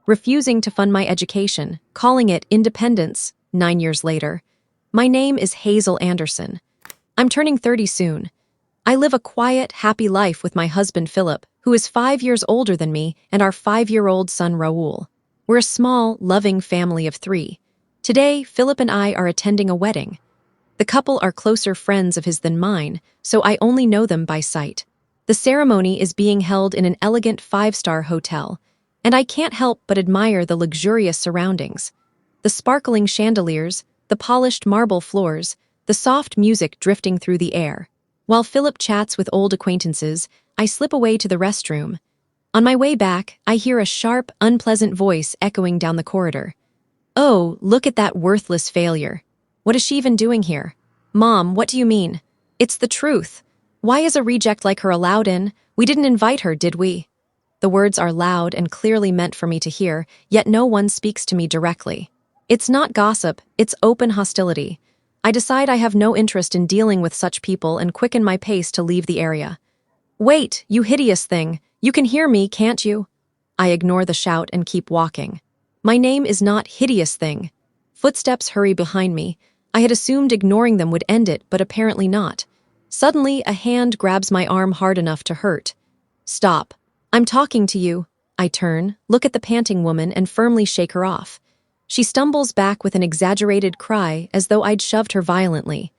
refusing to fund my education, calling it independence 9 years later. My name is Hazel Anderson. I'm turning 30 soon. I live a quiet, happy life with my husband Philip, who is 5 years older than me, and our 5-year-old son Raul. We're a small, loving family of 3. Today, Philip and I are attending a wedding. The couple are closer friends of his than mine, so I only know them by sight. The ceremony is being held in an elegant 5-star hotel, and I can't help but admire the luxurious surroundings. The sparkling chandeliers, the polished marble floors, the soft music drifting through the air. While Philip chats with old acquaintances, I slip away to the restroom. On my way back, I hear a sharp, unpleasant voice echoing down the corridor. "Oh, look at that worthless failure. What is she even doing here? Mom, what do you mean? It's the truth. Why is a reject like her allowed in? We didn't invite her, did we?" The words are loud and clearly meant for me to hear, yet no one speaks to me directly. It's not gossip, it's open hostility. I decide I have no interest in dealing with such people and quicken my pace to leave the area. "Wait, you hideous thing. You can hear me, can't you?" I ignore the shout and keep walking. My name is not hideous thing. Footsteps hurry behind me. I had assumed ignoring them would end it, but apparently not. Suddenly, a hand grabs my arm hard enough to hurt. "Stop. I'm talking to you." I turn, look at the panting woman, and firmly shake her off. She stumbles back with an exaggerated cry as though I'd shoved her violently.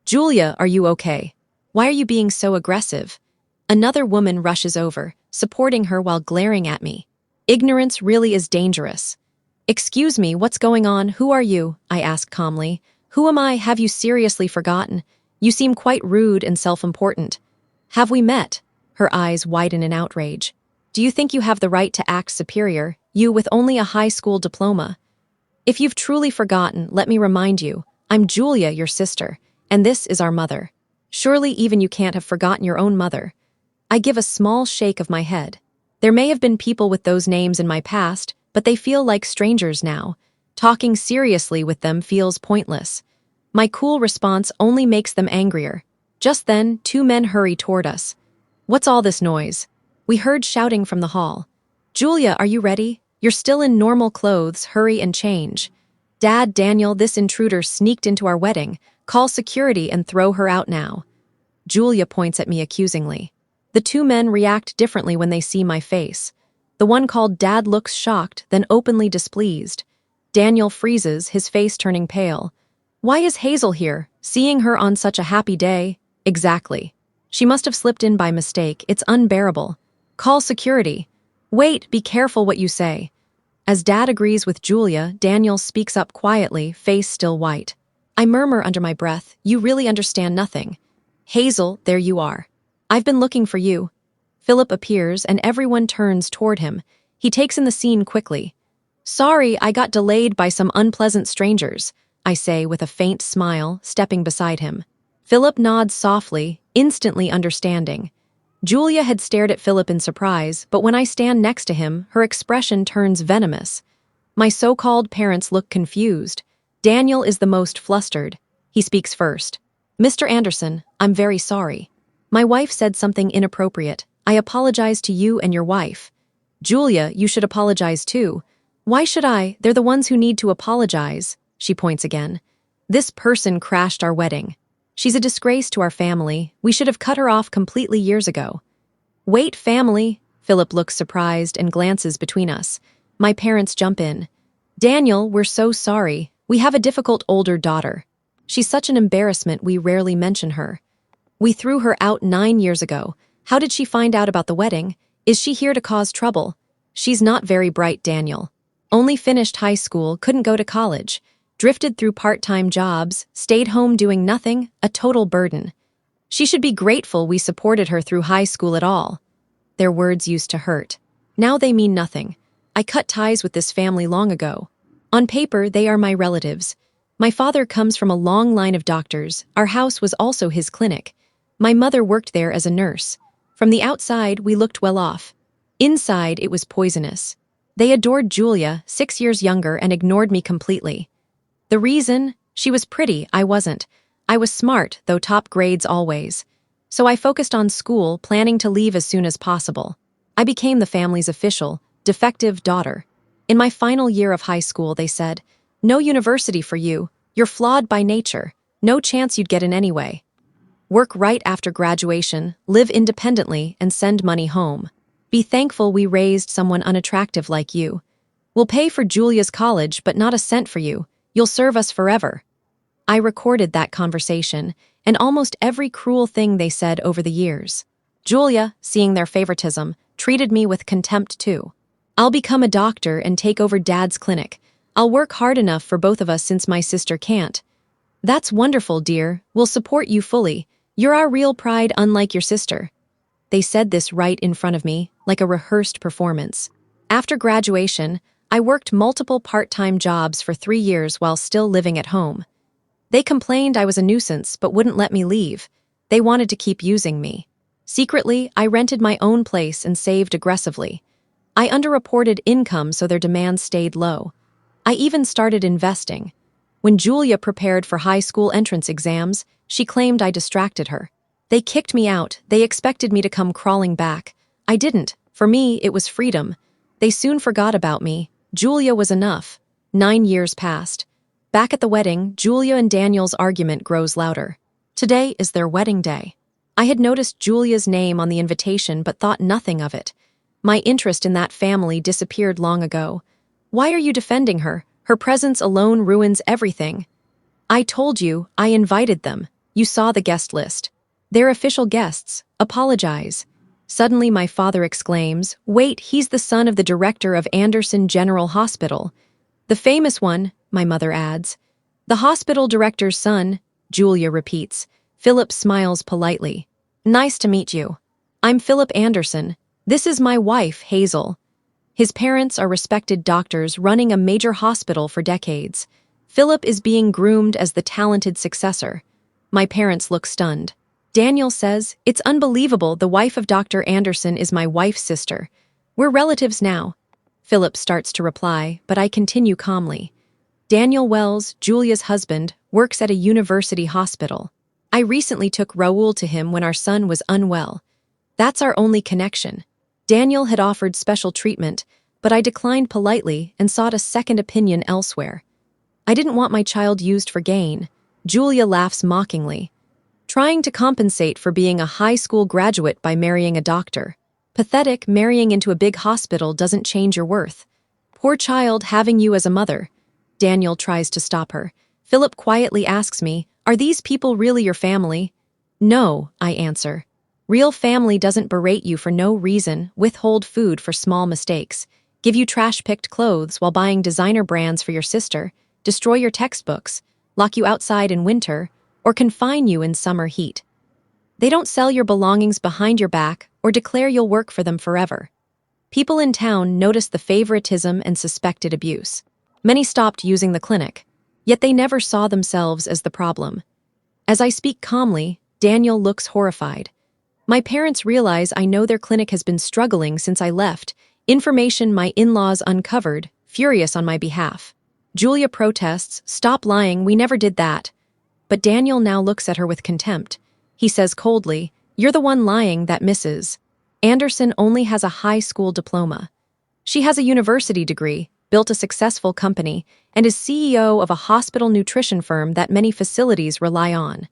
"Julia, are you okay? Why are you being so aggressive?" Another woman rushes over, supporting her while glaring at me. Ignorance really is dangerous. "Excuse me, what's going on? Who are you?" I ask calmly. "Who am I? Have you seriously forgotten? You seem quite rude and self-important." "Have we met?" Her eyes widen in outrage. "Do you think you have the right to act superior, you with only a high school diploma? If you've truly forgotten, let me remind you, I'm Julia, your sister, and this is our mother. Surely even you can't have forgotten your own mother." I give a small shake of my head. There may have been people with those names in my past, but they feel like strangers now. Talking seriously with them feels pointless. My cool response only makes them angrier. Just then, 2 men hurry toward us. "What's all this noise?" We heard shouting from the hall. "Julia, are you ready? You're still in normal clothes, hurry and change." "Dad, Daniel, this intruder sneaked into our wedding. Call security and throw her out now." Julia points at me accusingly. The 2 men react differently when they see my face. The one called Dad looks shocked, then openly displeased. Daniel freezes, his face turning pale. "Why is Hazel here? Seeing her on such a happy day?" "Exactly. She must have slipped in by mistake. It's unbearable. Call security." "Wait, be careful what you say." As Dad agrees with Julia, Daniel speaks up quietly, face still white. I murmur under my breath, "You really understand nothing." "Hazel, there you are. I've been looking for you." Philip appears and everyone turns toward him. He takes in the scene quickly. "Sorry, I got delayed by some unpleasant strangers," I say with a faint smile, stepping beside him. Philip nods softly, instantly understanding. Julia had stared at Philip in surprise, but when I stand next to him, her expression turns venomous. My so-called parents look confused. Daniel is the most flustered. He speaks first. "Mr. Anderson, I'm very sorry. My wife said something inappropriate. I apologize to you and your wife." "Julia, you should apologize too." "Why should I? They're the ones who need to apologize." She points again. "This person crashed our wedding. She's a disgrace to our family. We should have cut her off completely years ago." "Wait, family." Philip looks surprised and glances between us. My parents jump in. "Daniel, we're so sorry. We have a difficult older daughter. She's such an embarrassment we rarely mention her. We threw her out 9 years ago. How did she find out about the wedding? Is she here to cause trouble?" "She's not very bright, Daniel. Only finished high school, couldn't go to college. Drifted through part-time jobs, stayed home doing nothing, a total burden. She should be grateful we supported her through high school at all." Their words used to hurt. Now they mean nothing. I cut ties with this family long ago. On paper, they are my relatives. My father comes from a long line of doctors. Our house was also his clinic. My mother worked there as a nurse. From the outside, we looked well off. Inside, it was poisonous. They adored Julia, 6 years younger, and ignored me completely. The reason? She was pretty, I wasn't. I was smart, though top grades always. So I focused on school, planning to leave as soon as possible. I became the family's official, defective daughter. In my final year of high school, they said, "No university for you. You're flawed by nature. No chance you'd get in anyway. Work right after graduation, live independently, and send money home. Be thankful we raised someone unattractive like you. We'll pay for Julia's college, but not a cent for you. You'll serve us forever." I recorded that conversation, and almost every cruel thing they said over the years. Julia, seeing their favoritism, treated me with contempt too. "I'll become a doctor and take over Dad's clinic. I'll work hard enough for both of us since my sister can't." "That's wonderful, dear. We'll support you fully. You're our real pride, unlike your sister." They said this right in front of me, like a rehearsed performance. After graduation, I worked multiple part-time jobs for 3 years while still living at home. They complained I was a nuisance but wouldn't let me leave. They wanted to keep using me. Secretly, I rented my own place and saved aggressively. I underreported income so their demands stayed low. I even started investing. When Julia prepared for high school entrance exams, she claimed I distracted her. They kicked me out. They expected me to come crawling back. I didn't. For me, it was freedom. They soon forgot about me. Julia was enough. 9 years passed. Back at the wedding, Julia and Daniel's argument grows louder. Today is their wedding day. I had noticed Julia's name on the invitation but thought nothing of it. My interest in that family disappeared long ago. "Why are you defending her? Her presence alone ruins everything." "I told you, I invited them. You saw the guest list. They're official guests. Apologize." Suddenly my father exclaims, "Wait, he's the son of the director of Anderson General Hospital." "The famous one," my mother adds. "The hospital director's son," Julia repeats. Philip smiles politely. "Nice to meet you. I'm Philip Anderson. This is my wife, Hazel." His parents are respected doctors running a major hospital for decades. Philip is being groomed as the talented successor. My parents look stunned. Daniel says, "It's unbelievable, the wife of Dr. Anderson is my wife's sister. We're relatives now." Philip starts to reply, but I continue calmly. Daniel Wells, Julia's husband, works at a university hospital. I recently took Raul to him when our son was unwell. That's our only connection. Daniel had offered special treatment, but I declined politely and sought a second opinion elsewhere. I didn't want my child used for gain. Julia laughs mockingly. Trying to compensate for being a high school graduate by marrying a doctor. Pathetic, marrying into a big hospital doesn't change your worth. Poor child having you as a mother. Daniel tries to stop her. Philip quietly asks me, "Are these people really your family?" "No," I answer. Real family doesn't berate you for no reason, withhold food for small mistakes, give you trash-picked clothes while buying designer brands for your sister, destroy your textbooks, lock you outside in winter, or confine you in summer heat. They don't sell your belongings behind your back or declare you'll work for them forever. People in town noticed the favoritism and suspected abuse. Many stopped using the clinic, yet they never saw themselves as the problem. As I speak calmly, Daniel looks horrified. My parents realize I know their clinic has been struggling since I left, information my in-laws uncovered, furious on my behalf. Julia protests, "Stop lying, we never did that." But Daniel now looks at her with contempt. He says coldly, "You're the one lying, that Mrs. Anderson only has a high school diploma. She has a university degree, built a successful company, and is CEO of a hospital nutrition firm that many facilities rely on."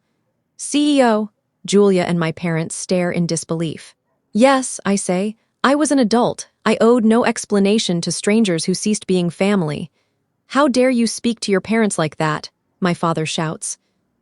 "CEO?" Julia and my parents stare in disbelief. "Yes," I say, "I was an adult. I owed no explanation to strangers who ceased being family." "How dare you speak to your parents like that?" my father shouts.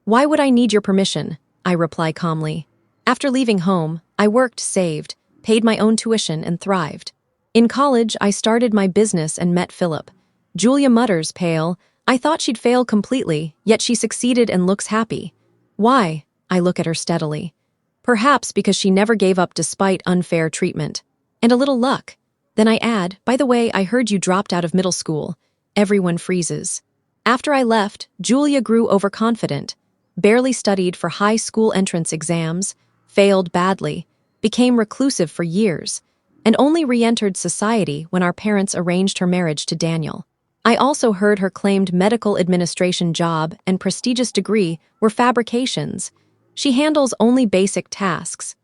"Why would I need your permission?" I reply calmly. After leaving home, I worked, saved, paid my own tuition, and thrived. In college, I started my business and met Philip. Julia mutters, pale, "I thought she'd fail completely, yet she succeeded and looks happy." "Why?" I look at her steadily. "Perhaps because she never gave up despite unfair treatment. And a little luck." Then I add, "By the way, I heard you dropped out of middle school." Everyone freezes. After I left, Julia grew overconfident, barely studied for high school entrance exams, failed badly, became reclusive for years, and only re-entered society when our parents arranged her marriage to Daniel. I also heard her claimed medical administration job and prestigious degree were fabrications. She handles only basic tasks.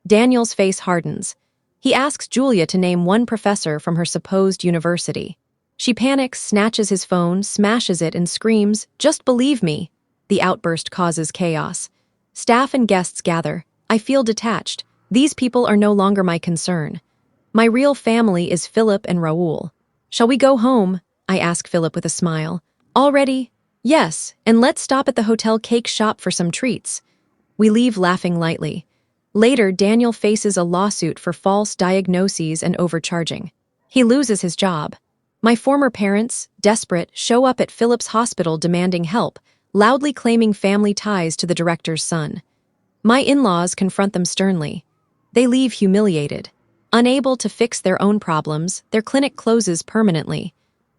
Daniel's face hardens. He asks Julia to name one professor from her supposed university. She panics, snatches his phone, smashes it, and screams, "Just believe me!" The outburst causes chaos. Staff and guests gather. I feel detached. These people are no longer my concern. My real family is Philip and Raul. "Shall we go home?" I ask Philip with a smile. "Already?" "Yes, and let's stop at the hotel cake shop for some treats." We leave laughing lightly. Later, Daniel faces a lawsuit for false diagnoses and overcharging. He loses his job. My former parents, desperate, show up at Philip's hospital demanding help, loudly claiming family ties to the director's son. My in-laws confront them sternly. They leave humiliated. Unable to fix their own problems, their clinic closes permanently.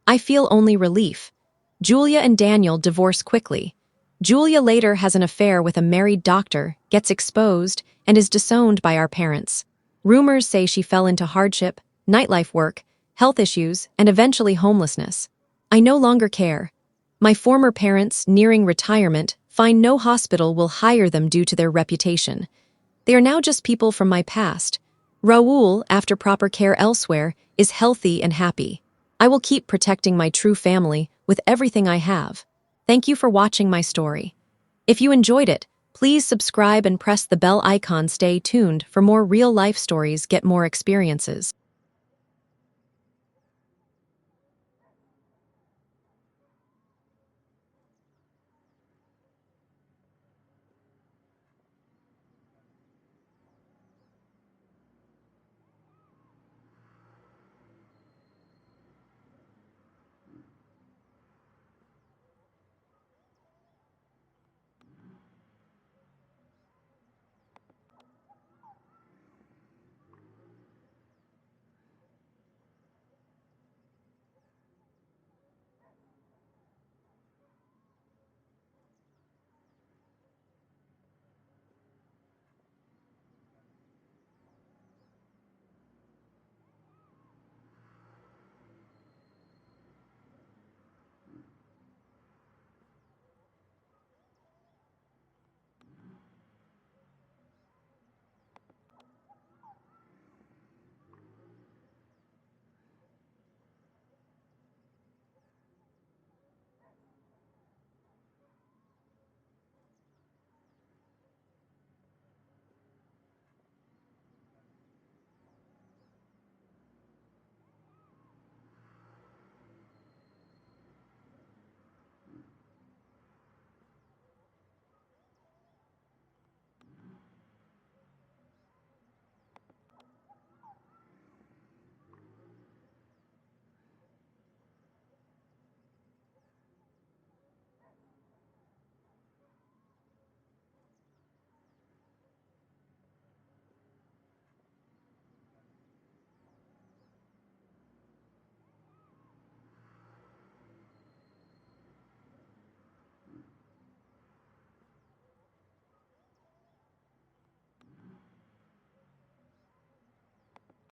I feel only relief. Julia and Daniel divorce quickly. Julia later has an affair with a married doctor, gets exposed, and is disowned by our parents. Rumors say she fell into hardship, nightlife work, health issues, and eventually homelessness. I no longer care. My former parents, nearing retirement, find no hospital will hire them due to their reputation. They are now just people from my past. Raul, after proper care elsewhere, is healthy and happy. I will keep protecting my true family with everything I have. Thank you for watching my story. If you enjoyed it, please subscribe and press the bell icon. Stay tuned for more real-life stories, get more experiences.